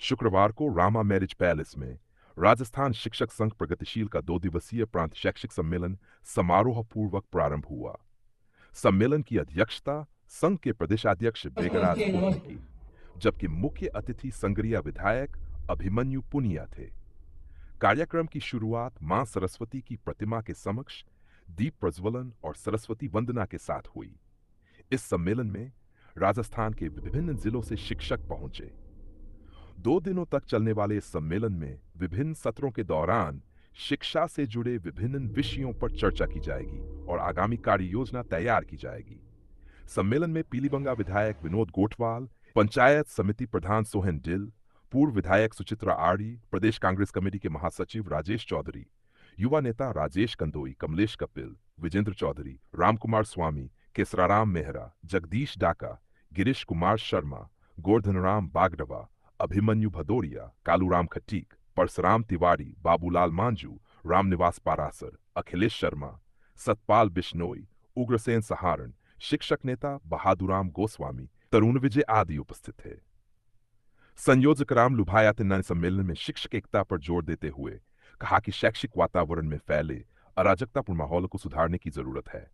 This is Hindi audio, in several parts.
शुक्रवार को रामा मैरिज पैलेस में राजस्थान शिक्षक संघ प्रगतिशील का 2 दिवसीय प्रांत शैक्षिक सम्मेलन समारोह पूर्वक प्रारंभ हुआ। सम्मेलन की अध्यक्षता संघ के प्रदेशाध्यक्ष बेगराज खोत ने की, जबकि मुख्य अतिथि संगरिया विधायक अभिमन्यु पुनिया थे। कार्यक्रम की शुरुआत मां सरस्वती की प्रतिमा के समक्ष दीप प्रज्वलन और सरस्वती वंदना के साथ हुई। इस सम्मेलन में राजस्थान के विभिन्न जिलों से शिक्षक पहुंचे। 2 दिनों तक चलने वाले इस सम्मेलन में विभिन्न सत्रों के दौरान शिक्षा से जुड़े विभिन्न विषयों पर चर्चा की जाएगी और आगामी कार्य योजना तैयार की जाएगी। सम्मेलन में पीलीबंगा विधायक विनोद गोठवाल, पंचायत समिति प्रधान सोहन डिल, पूर्व विधायक सुचित्रा आर्य, प्रदेश कांग्रेस कमेटी के महासचिव राजेश चौधरी, युवा नेता राजेश कंदोई, कमलेश कपिल, विजेंद्र चौधरी, रामकुमार स्वामी, केसराराम मेहरा, जगदीश डाका, गिरीश कुमार शर्मा, गोर्धनराम बागडवा, अभिमन्यु भदौरिया, कालूराम खटीक, परसराम तिवारी, बाबूलाल मांझू, रामनिवास पारासर, अखिलेश शर्मा, सतपाल बिश्नोई, उग्रसेन सहारण, शिक्षक नेता बहादुराम गोस्वामी, तरुण विजय आदि उपस्थित थे। संयोजक राम लुभायातिन्ना ने सम्मेलन में शिक्षक एकता पर जोर देते हुए कहा कि शैक्षिक वातावरण में फैले अराजकतापूर्ण माहौल को सुधारने की जरूरत है।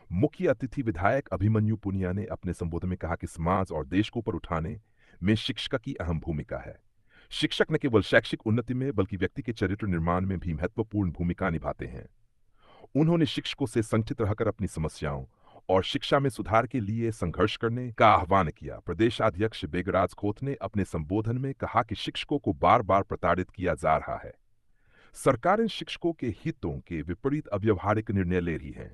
मुख्य अतिथि विधायक अभिमन्यु पुनिया ने अपने संबोधन में कहा कि समाज और देश को ऊपर उठाने में शिक्षक की अहम भूमिका है। शिक्षक न केवल शैक्षिक उन्नति में बल्कि व्यक्ति के चरित्र निर्माण में भी महत्वपूर्ण भूमिका निभाते हैं। उन्होंने शिक्षकों से संगठित रहकर अपनी समस्याओं और शिक्षा में सुधार के लिए संघर्ष करने का आह्वान किया। प्रदेशाध्यक्ष बेगराज खोत ने अपने संबोधन में कहा कि शिक्षकों को बार बार प्रताड़ित किया जा रहा है। सरकार इन शिक्षकों के हितों के विपरीत अव्यवहारिक निर्णय ले रही है।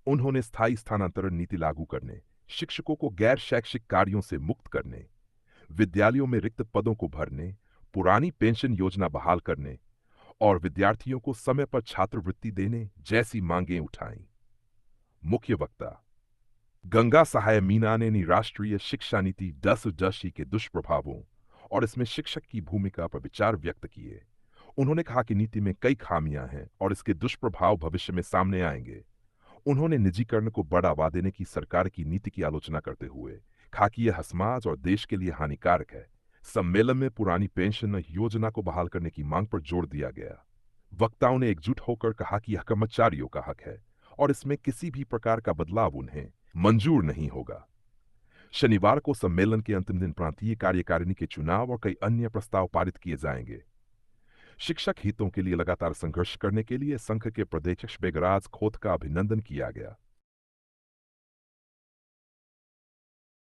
उन्होंने स्थायी स्थानांतरण नीति लागू करने, शिक्षकों को गैर शैक्षिक कार्यों से मुक्त करने, विद्यालयों में रिक्त पदों को भरने, पुरानी पेंशन योजना बहाल करने और विद्यार्थियों को समय पर छात्रवृत्ति देने जैसी मांगें उठाईं। मुख्य वक्ता गंगा सहाय मीना ने राष्ट्रीय शिक्षा नीति डसी के दुष्प्रभावों और इसमें शिक्षक की भूमिका पर विचार व्यक्त किए। उन्होंने कहा कि नीति में कई खामियां हैं और इसके दुष्प्रभाव भविष्य में सामने आएंगे। उन्होंने निजीकरण को बढ़ावा देने की सरकार की नीति की आलोचना करते हुए कहा कि यह समाज और देश के लिए हानिकारक है। सम्मेलन में पुरानी पेंशन योजना को बहाल करने की मांग पर जोर दिया गया। वक्ताओं ने एकजुट होकर कहा कि यह कर्मचारियों का हक है और इसमें किसी भी प्रकार का बदलाव उन्हें मंजूर नहीं होगा। शनिवार को सम्मेलन के अंतिम दिन प्रांतीय कार्यकारिणी के चुनाव और कई अन्य प्रस्ताव पारित किए जाएंगे। शिक्षक हितों के लिए लगातार संघर्ष करने के लिए संघ के प्रदेशाध्यक्ष बेगराज खोत का अभिनंदन किया गया।